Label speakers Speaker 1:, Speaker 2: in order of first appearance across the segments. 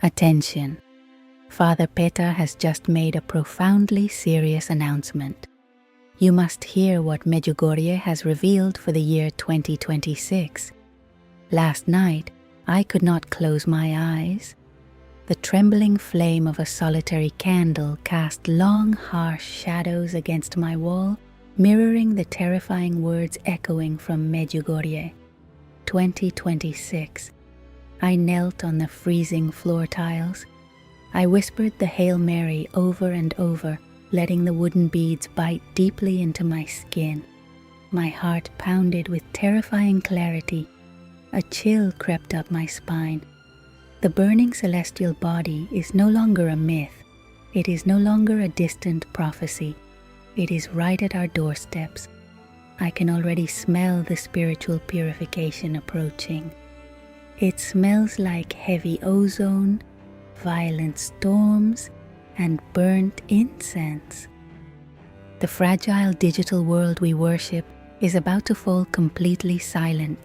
Speaker 1: Attention! Father Petar has just made a profoundly serious announcement. You must hear what Medjugorje has revealed for the year 2026. Last night, I could not close my eyes. The trembling flame of a solitary candle cast long, harsh shadows against my wall, mirroring the terrifying words echoing from Medjugorje. 2026. I knelt on the freezing floor tiles. I whispered the Hail Mary over and over, letting the wooden beads bite deeply into my skin. My heart pounded with terrifying clarity. A chill crept up my spine. The burning celestial body is no longer a myth. It is no longer a distant prophecy. It is right at our doorsteps. I can already smell the spiritual purification approaching. It smells like heavy ozone, violent storms, and burnt incense. The fragile digital world we worship is about to fall completely silent.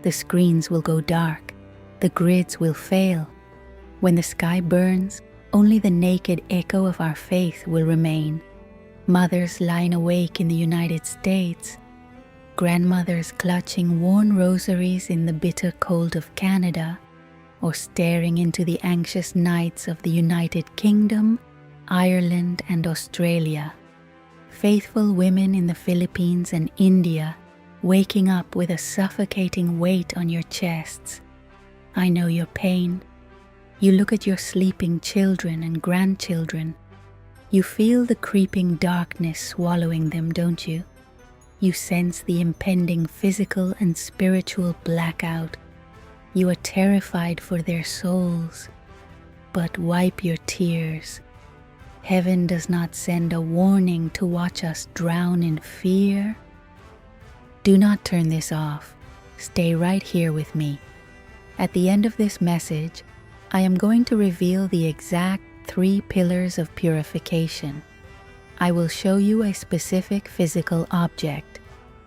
Speaker 1: The screens will go dark. The grids will fail. When the sky burns, only the naked echo of our faith will remain. Mothers lying awake in the United States, grandmothers clutching worn rosaries in the bitter cold of Canada, or staring into the anxious nights of the United Kingdom, Ireland, and Australia. Faithful women in the Philippines and India, waking up with a suffocating weight on your chests. I know your pain. You look at your sleeping children and grandchildren. You feel the creeping darkness swallowing them, don't you? You sense the impending physical and spiritual blackout. You are terrified for their souls. But wipe your tears. Heaven does not send a warning to watch us drown in fear. Do not turn this off. Stay right here with me. At the end of this message, I am going to reveal the exact 3 pillars of purification. I will show you a specific physical object,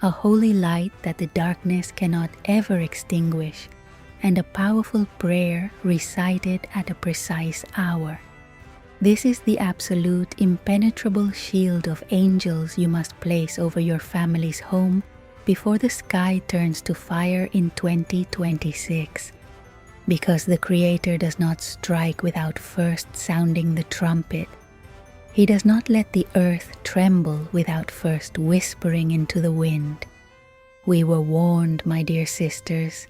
Speaker 1: a holy light that the darkness cannot ever extinguish, and a powerful prayer recited at a precise hour. This is the absolute impenetrable shield of angels you must place over your family's home before the sky turns to fire in 2026. Because the Creator does not strike without first sounding the trumpet. He does not let the earth tremble without first whispering into the wind. We were warned, my dear sisters.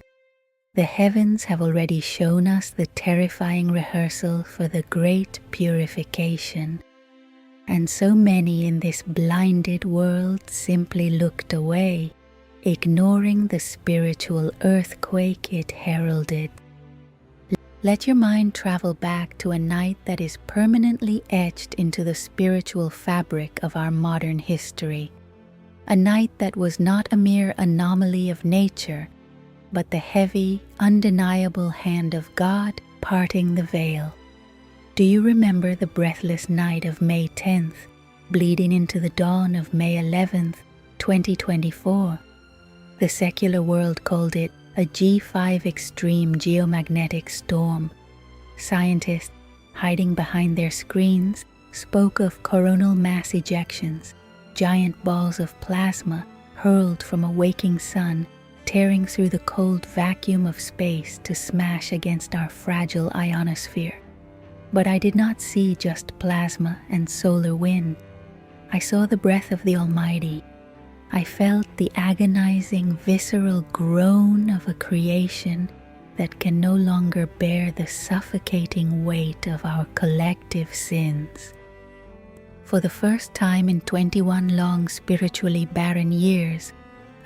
Speaker 1: The heavens have already shown us the terrifying rehearsal for the great purification. And so many in this blinded world simply looked away, ignoring the spiritual earthquake it heralded. Let your mind travel back to a night that is permanently etched into the spiritual fabric of our modern history. A night that was not a mere anomaly of nature, but the heavy, undeniable hand of God parting the veil. Do you remember the breathless night of May 10th, bleeding into the dawn of May 11th, 2024? The secular world called it a G5 extreme geomagnetic storm. Scientists, hiding behind their screens, spoke of coronal mass ejections, giant balls of plasma hurled from a waking sun, tearing through the cold vacuum of space to smash against our fragile ionosphere. But I did not see just plasma and solar wind. I saw the breath of the Almighty. I felt the agonizing, visceral groan of a creation that can no longer bear the suffocating weight of our collective sins. For the first time in 21 long spiritually barren years,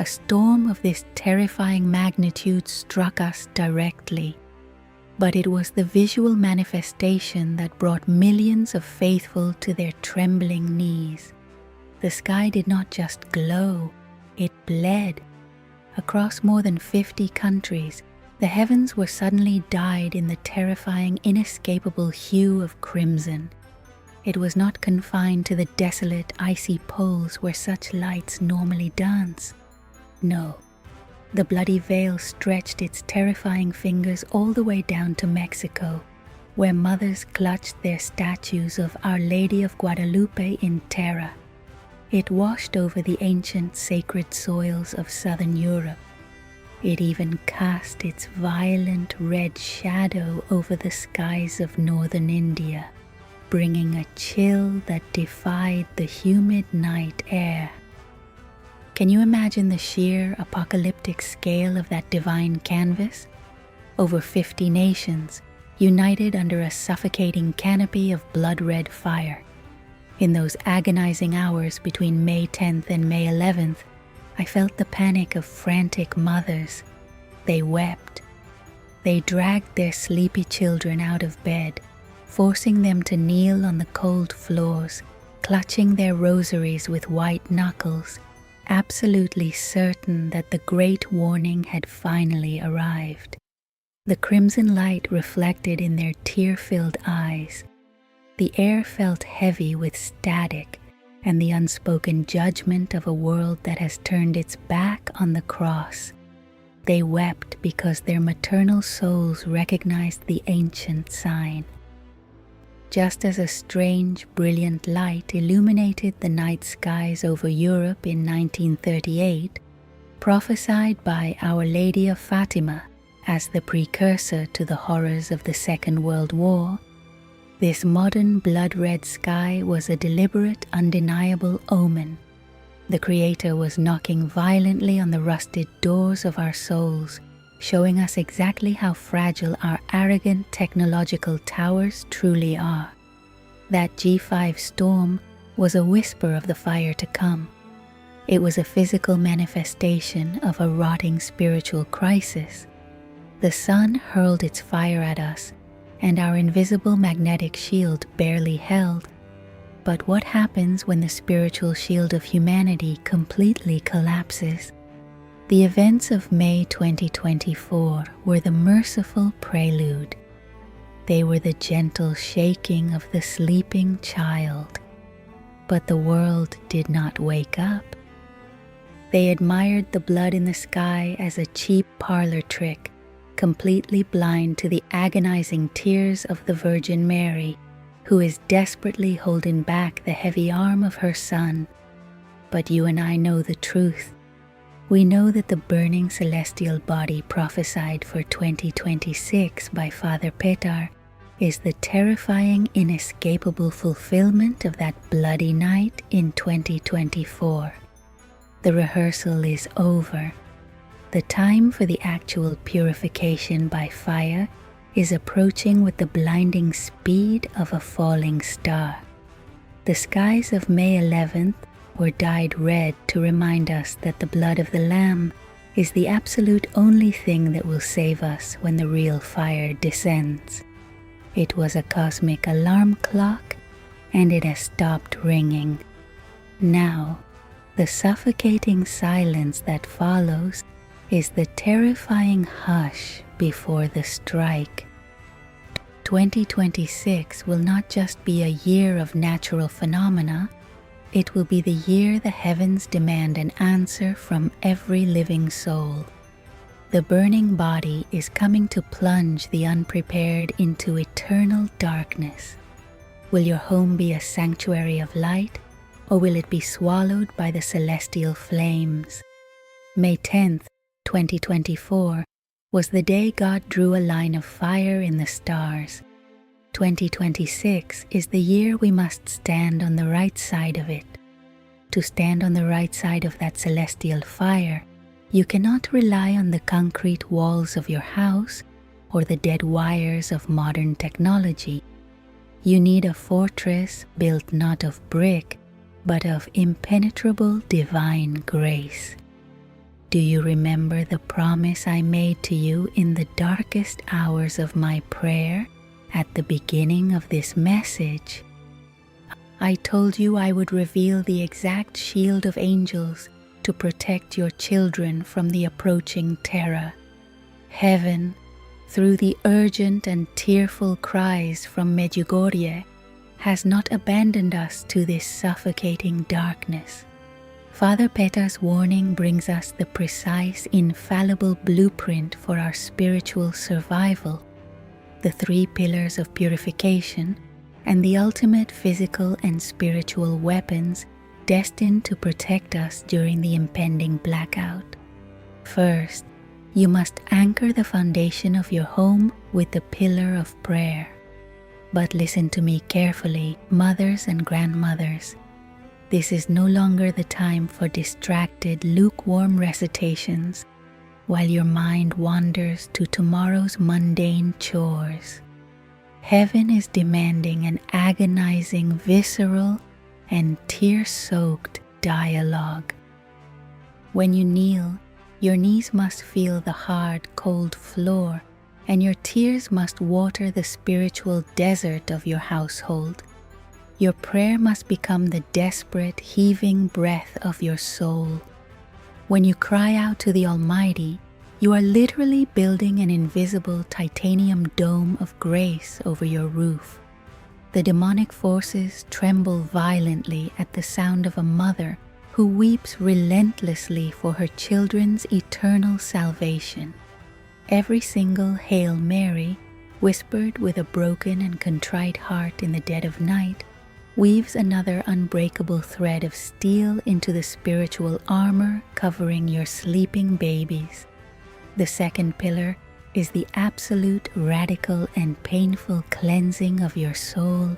Speaker 1: a storm of this terrifying magnitude struck us directly. But it was the visual manifestation that brought millions of faithful to their trembling knees. The sky did not just glow, it bled. Across more than 50 countries, the heavens were suddenly dyed in the terrifying, inescapable hue of crimson. It was not confined to the desolate, icy poles where such lights normally dance. No, the bloody veil stretched its terrifying fingers all the way down to Mexico, where mothers clutched their statues of Our Lady of Guadalupe in terror. It washed over the ancient sacred soils of southern Europe. It even cast its violent red shadow over the skies of northern India, bringing a chill that defied the humid night air. Can you imagine the sheer apocalyptic scale of that divine canvas? Over 50 nations, united under a suffocating canopy of blood-red fire. In those agonizing hours between May 10th and May 11th, I felt the panic of frantic mothers. They wept. They dragged their sleepy children out of bed, forcing them to kneel on the cold floors, clutching their rosaries with white knuckles, absolutely certain that the great warning had finally arrived. The crimson light reflected in their tear-filled eyes. The air felt heavy with static and the unspoken judgment of a world that has turned its back on the cross. They wept because their maternal souls recognized the ancient sign. Just as a strange, brilliant light illuminated the night skies over Europe in 1938, prophesied by Our Lady of Fatima as the precursor to the horrors of the Second World War, this modern blood-red sky was a deliberate, undeniable omen. The Creator was knocking violently on the rusted doors of our souls, showing us exactly how fragile our arrogant technological towers truly are. That G5 storm was a whisper of the fire to come. It was a physical manifestation of a rotting spiritual crisis. The sun hurled its fire at us, and our invisible magnetic shield barely held. But what happens when the spiritual shield of humanity completely collapses? The events of May 2024 were the merciful prelude. They were the gentle shaking of the sleeping child. But the world did not wake up. They admired the blood in the sky as a cheap parlor trick, completely blind to the agonizing tears of the Virgin Mary, who is desperately holding back the heavy arm of her Son. But you and I know the truth. We know that the burning celestial body prophesied for 2026 by Father Petar is the terrifying, inescapable fulfillment of that bloody night in 2024. The rehearsal is over. The time for the actual purification by fire is approaching with the blinding speed of a falling star. The skies of May 11th were dyed red to remind us that the blood of the Lamb is the absolute only thing that will save us when the real fire descends. It was a cosmic alarm clock, and it has stopped ringing. Now, the suffocating silence that follows is the terrifying hush before the strike. 2026 will not just be a year of natural phenomena, it will be the year the heavens demand an answer from every living soul. The burning body is coming to plunge the unprepared into eternal darkness. Will your home be a sanctuary of light, or will it be swallowed by the celestial flames? May 10th, 2024 was the day God drew a line of fire in the stars. 2026 is the year we must stand on the right side of it. To stand on the right side of that celestial fire, you cannot rely on the concrete walls of your house or the dead wires of modern technology. You need a fortress built not of brick, but of impenetrable divine grace. Do you remember the promise I made to you in the darkest hours of my prayer at the beginning of this message? I told you I would reveal the exact shield of angels to protect your children from the approaching terror. Heaven, through the urgent and tearful cries from Medjugorje, has not abandoned us to this suffocating darkness. Father Petar's warning brings us the precise, infallible blueprint for our spiritual survival. the 3 pillars of purification, and the ultimate physical and spiritual weapons destined to protect us during the impending blackout. First, you must anchor the foundation of your home with the pillar of prayer. But listen to me carefully, mothers and grandmothers. This is no longer the time for distracted, lukewarm recitations while your mind wanders to tomorrow's mundane chores. Heaven is demanding an agonizing, visceral, and tear-soaked dialogue. When you kneel, your knees must feel the hard, cold floor, and your tears must water the spiritual desert of your household. Your prayer must become the desperate, heaving breath of your soul. When you cry out to the Almighty, you are literally building an invisible titanium dome of grace over your roof. The demonic forces tremble violently at the sound of a mother who weeps relentlessly for her children's eternal salvation. Every single Hail Mary, whispered with a broken and contrite heart in the dead of night, weaves another unbreakable thread of steel into the spiritual armor covering your sleeping babies. The second pillar is the absolute, radical, and painful cleansing of your soul,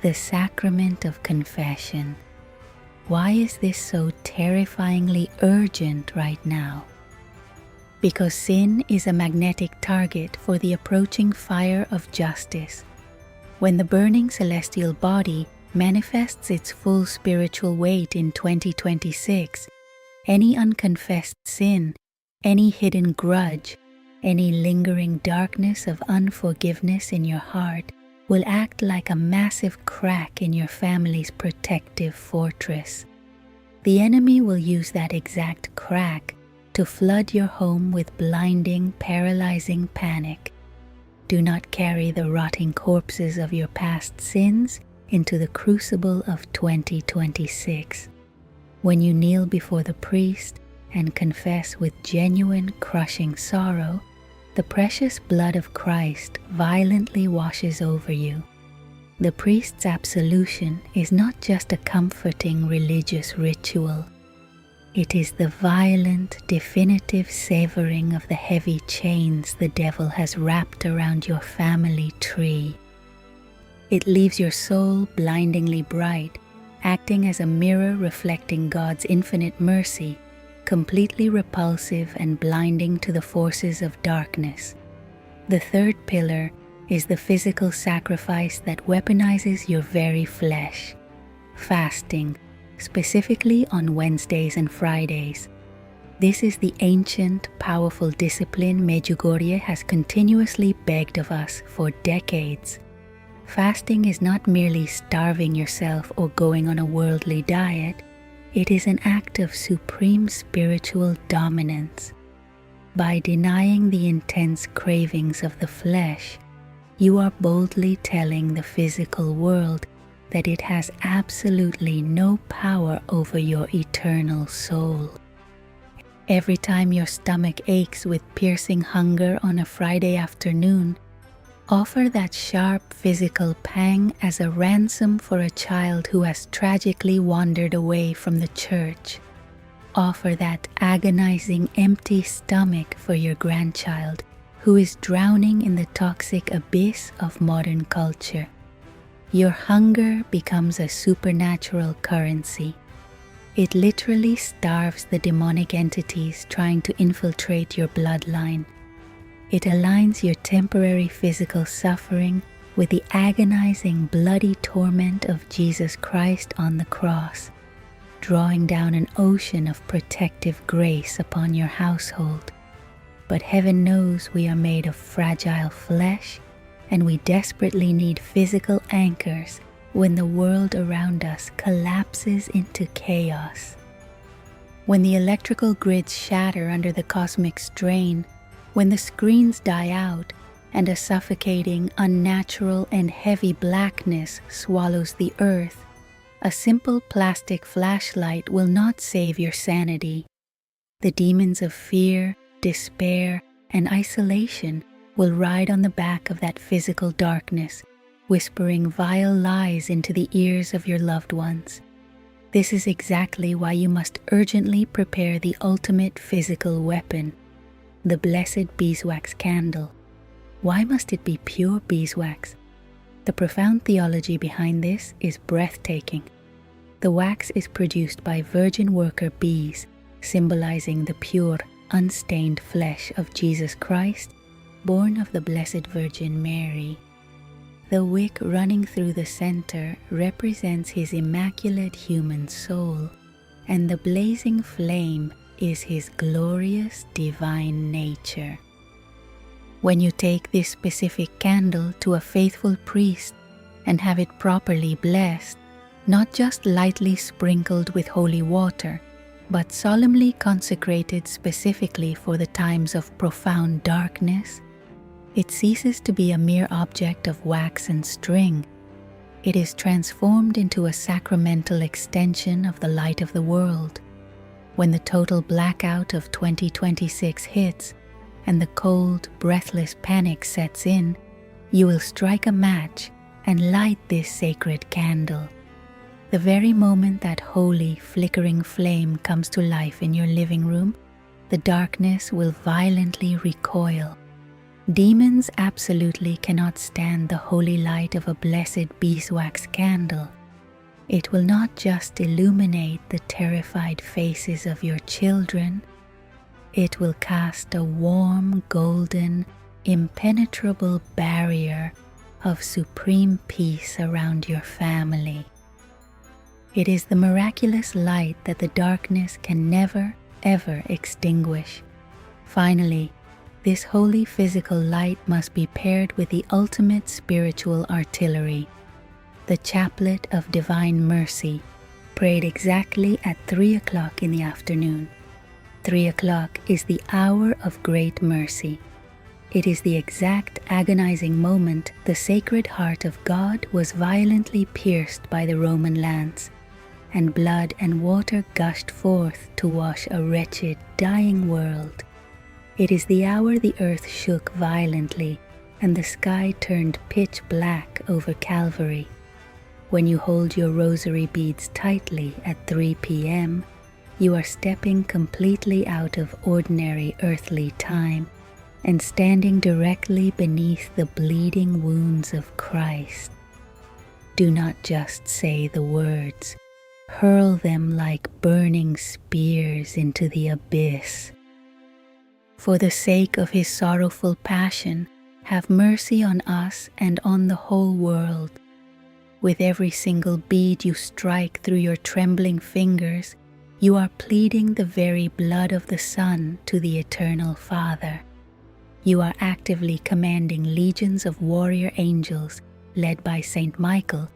Speaker 1: the sacrament of confession. Why is this so terrifyingly urgent right now? Because sin is a magnetic target for the approaching fire of justice. When the burning celestial body manifests its full spiritual weight in 2026, any unconfessed sin, any hidden grudge, any lingering darkness of unforgiveness in your heart will act like a massive crack in your family's protective fortress. The enemy will use that exact crack to flood your home with blinding, paralyzing panic. Do not carry the rotting corpses of your past sins into the crucible of 2026. When you kneel before the priest and confess with genuine, crushing sorrow, the precious blood of Christ violently washes over you. The priest's absolution is not just a comforting religious ritual. It is the violent, definitive severing of the heavy chains the devil has wrapped around your family tree. It leaves your soul blindingly bright, acting as a mirror reflecting God's infinite mercy, completely repulsive and blinding to the forces of darkness. The third pillar is the physical sacrifice that weaponizes your very flesh. Fasting, specifically on Wednesdays and Fridays. This is the ancient, powerful discipline Medjugorje has continuously begged of us for decades. Fasting is not merely starving yourself or going on a worldly diet. It is an act of supreme spiritual dominance. By denying the intense cravings of the flesh, you are boldly telling the physical world that it has absolutely no power over your eternal soul. Every time your stomach aches with piercing hunger on a Friday afternoon, offer that sharp physical pang as a ransom for a child who has tragically wandered away from the church. Offer that agonizing empty stomach for your grandchild who is drowning in the toxic abyss of modern culture. Your hunger becomes a supernatural currency. It literally starves the demonic entities trying to infiltrate your bloodline. It aligns your temporary physical suffering with the agonizing, bloody torment of Jesus Christ on the cross, drawing down an ocean of protective grace upon your household. But heaven knows we are made of fragile flesh, and we desperately need physical anchors when the world around us collapses into chaos. When the electrical grids shatter under the cosmic strain, when the screens die out and a suffocating, unnatural, and heavy blackness swallows the earth, a simple plastic flashlight will not save your sanity. The demons of fear, despair, and isolation will ride on the back of that physical darkness, whispering vile lies into the ears of your loved ones. This is exactly why you must urgently prepare the ultimate physical weapon, the blessed beeswax candle. Why must it be pure beeswax? The profound theology behind this is breathtaking. The wax is produced by virgin worker bees, symbolizing the pure, unstained flesh of Jesus Christ, born of the Blessed Virgin Mary. The wick running through the center represents his immaculate human soul, and the blazing flame is his glorious divine nature. When you take this specific candle to a faithful priest and have it properly blessed, not just lightly sprinkled with holy water, but solemnly consecrated specifically for the times of profound darkness, it ceases to be a mere object of wax and string. It is transformed into a sacramental extension of the light of the world. When the total blackout of 2026 hits and the cold, breathless panic sets in, you will strike a match and light this sacred candle. The very moment that holy, flickering flame comes to life in your living room, the darkness will violently recoil. Demons absolutely cannot stand the holy light of a blessed beeswax candle. It will not just illuminate the terrified faces of your children, it will cast a warm, golden, impenetrable barrier of supreme peace around your family. It is the miraculous light that the darkness can never, ever extinguish. Finally, this holy physical light must be paired with the ultimate spiritual artillery, the chaplet of divine mercy, prayed exactly at 3 o'clock in the afternoon. 3 o'clock is the hour of great mercy. It is the exact agonizing moment the Sacred Heart of God was violently pierced by the Roman lance, and blood and water gushed forth to wash a wretched, dying world. It is the hour the earth shook violently and the sky turned pitch black over Calvary. When you hold your rosary beads tightly at 3 p.m., you are stepping completely out of ordinary earthly time and standing directly beneath the bleeding wounds of Christ. Do not just say the words, hurl them like burning spears into the abyss. For the sake of his sorrowful passion, have mercy on us and on the whole world. With every single bead you strike through your trembling fingers, you are pleading the very blood of the Son to the Eternal Father. You are actively commanding legions of warrior angels, led by Saint Michael,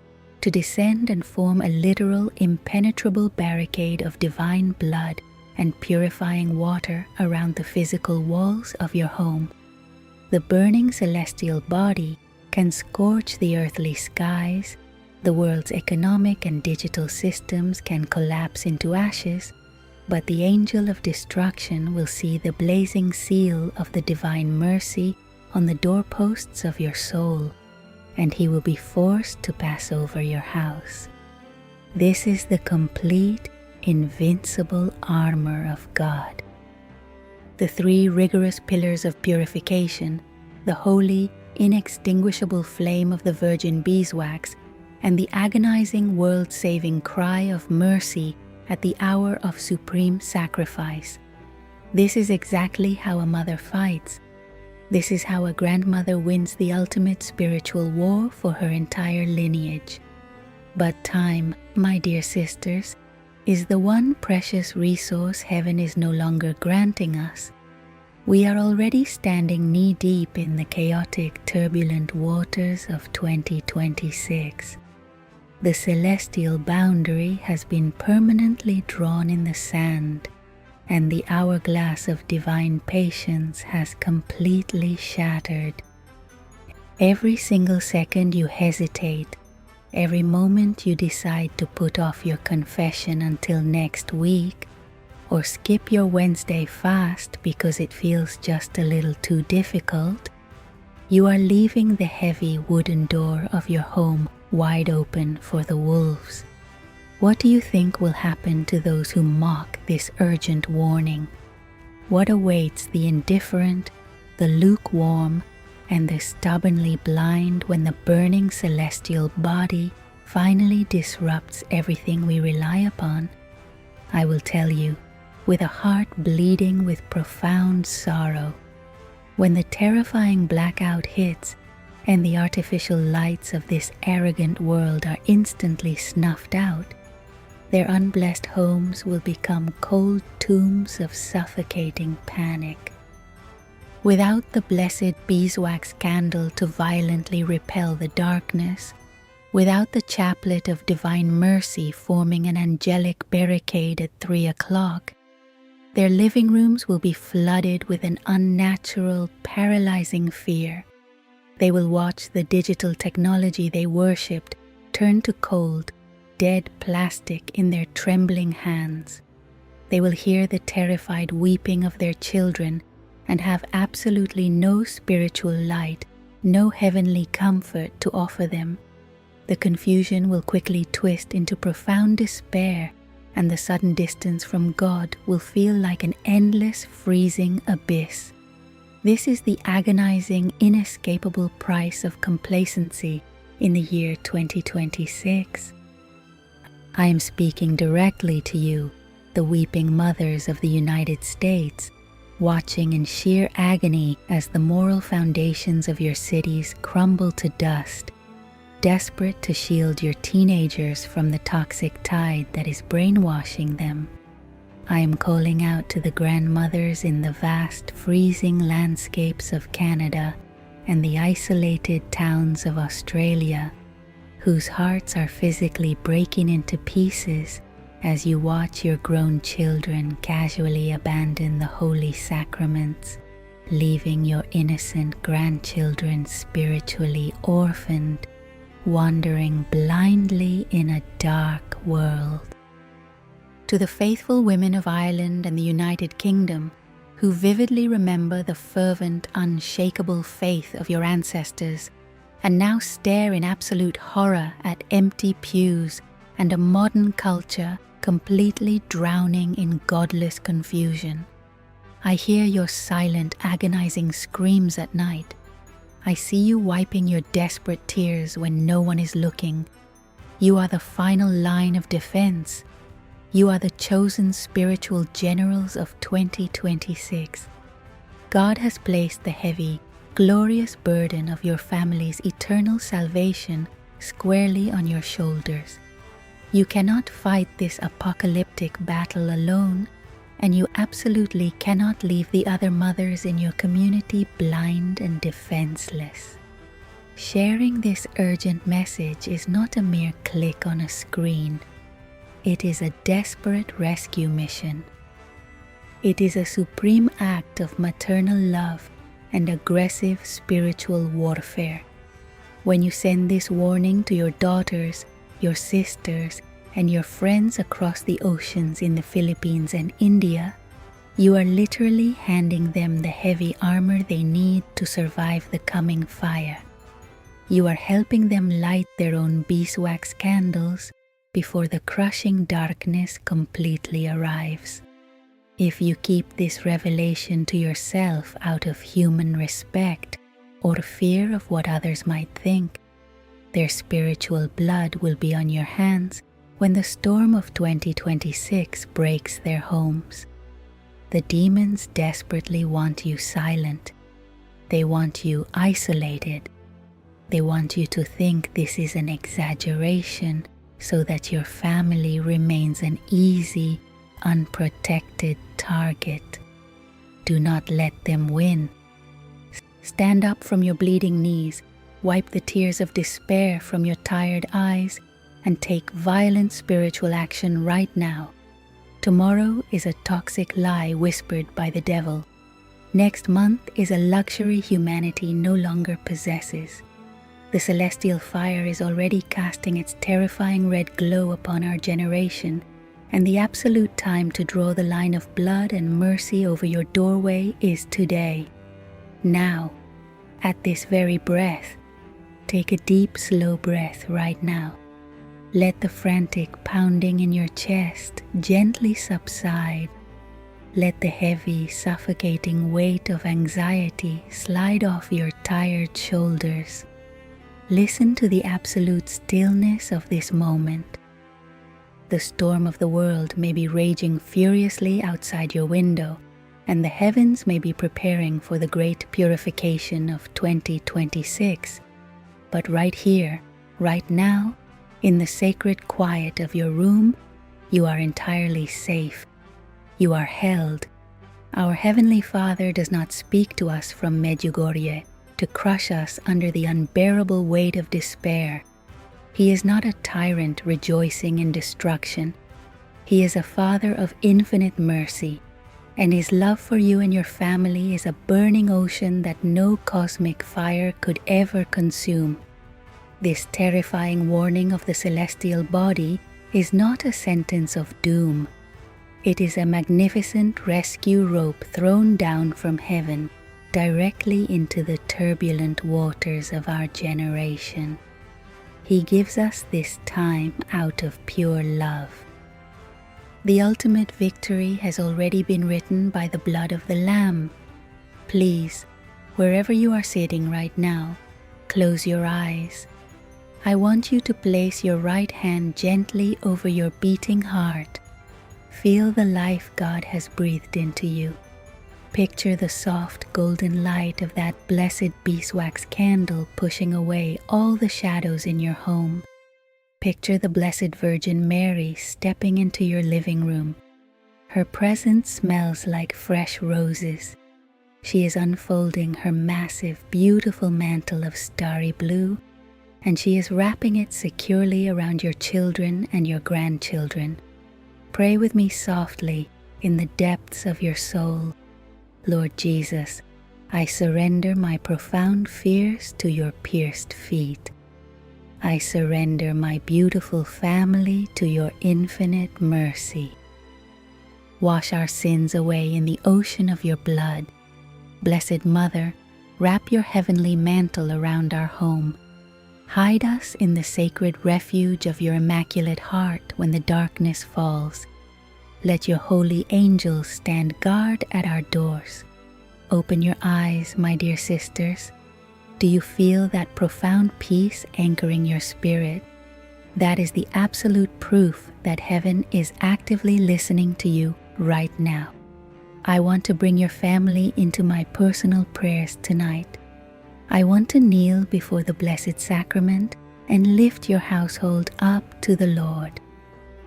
Speaker 1: to descend and form a literal, impenetrable barricade of divine blood and purifying water around the physical walls of your home. The burning celestial body can scorch the earthly skies, the world's economic and digital systems can collapse into ashes, but the angel of destruction will see the blazing seal of the divine mercy on the doorposts of your soul, and he will be forced to pass over your house. This is the complete, invincible armor of God. The 3 rigorous pillars of purification, the holy, inextinguishable flame of the virgin beeswax, and the agonizing world-saving cry of mercy at the hour of supreme sacrifice. This is exactly how a mother fights. This is how a grandmother wins the ultimate spiritual war for her entire lineage. But time, my dear sisters, is the one precious resource heaven is no longer granting us. We are already standing knee-deep in the chaotic, turbulent waters of 2026. The celestial boundary has been permanently drawn in the sand, and the hourglass of divine patience has completely shattered. Every single second you hesitate, every moment you decide to put off your confession until next week, or skip your Wednesday fast because it feels just a little too difficult, You are leaving the heavy wooden door of your home wide open for the wolves. What do you think will happen to those who mock this urgent warning? What awaits the indifferent, the lukewarm, and the stubbornly blind when the burning celestial body finally disrupts everything we rely upon? I will tell you, with a heart bleeding with profound sorrow, when the terrifying blackout hits and the artificial lights of this arrogant world are instantly snuffed out, their unblessed homes will become cold tombs of suffocating panic. Without the blessed beeswax candle to violently repel the darkness, without the chaplet of divine mercy forming an angelic barricade at 3 o'clock, their living rooms will be flooded with an unnatural, paralyzing fear. They will watch the digital technology they worshipped turn to cold, dead plastic in their trembling hands. They will hear the terrified weeping of their children and have absolutely no spiritual light, no heavenly comfort to offer them. The confusion will quickly twist into profound despair, and the sudden distance from God will feel like an endless, freezing abyss. This is the agonizing, inescapable price of complacency in the year 2026. I am speaking directly to you, the weeping mothers of the United States, watching in sheer agony as the moral foundations of your cities crumble to dust, desperate to shield your teenagers from the toxic tide that is brainwashing them. I am calling out to the grandmothers in the vast, freezing landscapes of Canada and the isolated towns of Australia, whose hearts are physically breaking into pieces as you watch your grown children casually abandon the holy sacraments, leaving your innocent grandchildren spiritually orphaned, wandering blindly in a dark world. To the faithful women of Ireland and the United Kingdom, who vividly remember the fervent, unshakable faith of your ancestors, and now stare in absolute horror at empty pews and a modern culture completely drowning in godless confusion. I hear your silent, agonizing screams at night. I see you wiping your desperate tears when no one is looking. You are the final line of defense. You are the chosen spiritual generals of 2026. God has placed the heavy, glorious burden of your family's eternal salvation squarely on your shoulders. You cannot fight this apocalyptic battle alone, and you absolutely cannot leave the other mothers in your community blind and defenseless. Sharing this urgent message is not a mere click on a screen. It is a desperate rescue mission. It is a supreme act of maternal love and aggressive spiritual warfare. When you send this warning to your daughters, your sisters, and your friends across the oceans in the Philippines and India, you are literally handing them the heavy armor they need to survive the coming fire. You are helping them light their own beeswax candles before the crushing darkness completely arrives. If you keep this revelation to yourself out of human respect or fear of what others might think, their spiritual blood will be on your hands when the storm of 2026 breaks their homes. The demons desperately want you silent. They want you isolated. They want you to think this is an exaggeration so that your family remains an easy, unprotected target. Do not let them win. Stand up from your bleeding knees, wipe the tears of despair from your tired eyes, and take violent spiritual action right now. Tomorrow is a toxic lie whispered by the devil. Next month is a luxury humanity no longer possesses. The celestial fire is already casting its terrifying red glow upon our generation, and the absolute time to draw the line of blood and mercy over your doorway is today. Now, at this very breath. Take a deep, slow breath right now. Let the frantic pounding in your chest gently subside. Let the heavy, suffocating weight of anxiety slide off your tired shoulders. Listen to the absolute stillness of this moment. The storm of the world may be raging furiously outside your window, and the heavens may be preparing for the great purification of 2026. But right here, right now, in the sacred quiet of your room, you are entirely safe. You are held. Our Heavenly Father does not speak to us from Medjugorje to crush us under the unbearable weight of despair. He is not a tyrant rejoicing in destruction. He is a Father of infinite mercy, and His love for you and your family is a burning ocean that no cosmic fire could ever consume. This terrifying warning of the celestial body is not a sentence of doom. It is a magnificent rescue rope thrown down from heaven directly into the turbulent waters of our generation. He gives us this time out of pure love. The ultimate victory has already been written by the blood of the Lamb. Please, wherever you are sitting right now, close your eyes. I want you to place your right hand gently over your beating heart. Feel the life God has breathed into you. Picture the soft golden light of that blessed beeswax candle pushing away all the shadows in your home. Picture the Blessed Virgin Mary stepping into your living room. Her presence smells like fresh roses. She is unfolding her massive, beautiful mantle of starry blue, and she is wrapping it securely around your children and your grandchildren. Pray with me softly in the depths of your soul. Lord Jesus, I surrender my profound fears to your pierced feet. I surrender my beautiful family to your infinite mercy. Wash our sins away in the ocean of your blood. Blessed Mother, wrap your heavenly mantle around our home. Hide us in the sacred refuge of your immaculate heart when the darkness falls. Let your holy angels stand guard at our doors. Open your eyes, my dear sisters. Do you feel that profound peace anchoring your spirit? That is the absolute proof that heaven is actively listening to you right now. I want to bring your family into my personal prayers tonight. I want to kneel before the Blessed Sacrament and lift your household up to the Lord.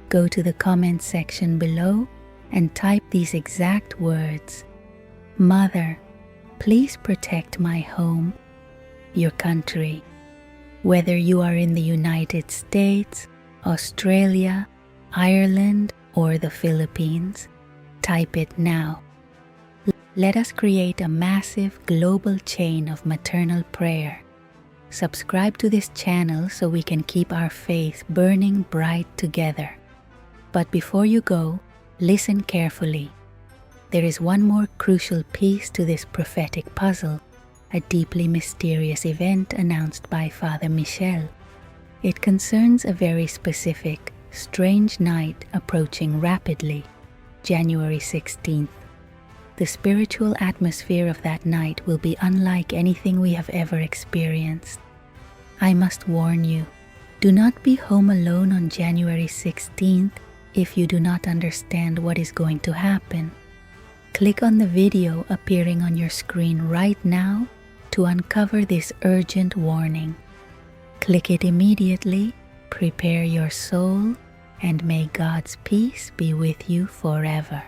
Speaker 1: Go to the comments section below and type these exact words. Mother, please protect my home, your country. Whether you are in the United States, Australia, Ireland, or the Philippines, type it now. Let us create a massive global chain of maternal prayer. Subscribe to this channel so we can keep our faith burning bright together. But before you go, listen carefully. There is one more crucial piece to this prophetic puzzle, a deeply mysterious event announced by Father Michel. It concerns a very specific, strange night approaching rapidly, January 16th. The spiritual atmosphere of that night will be unlike anything we have ever experienced. I must warn you, do not be home alone on January 16th if you do not understand what is going to happen. Click on the video appearing on your screen right now to uncover this urgent warning. Click it immediately, prepare your soul, and may God's peace be with you forever.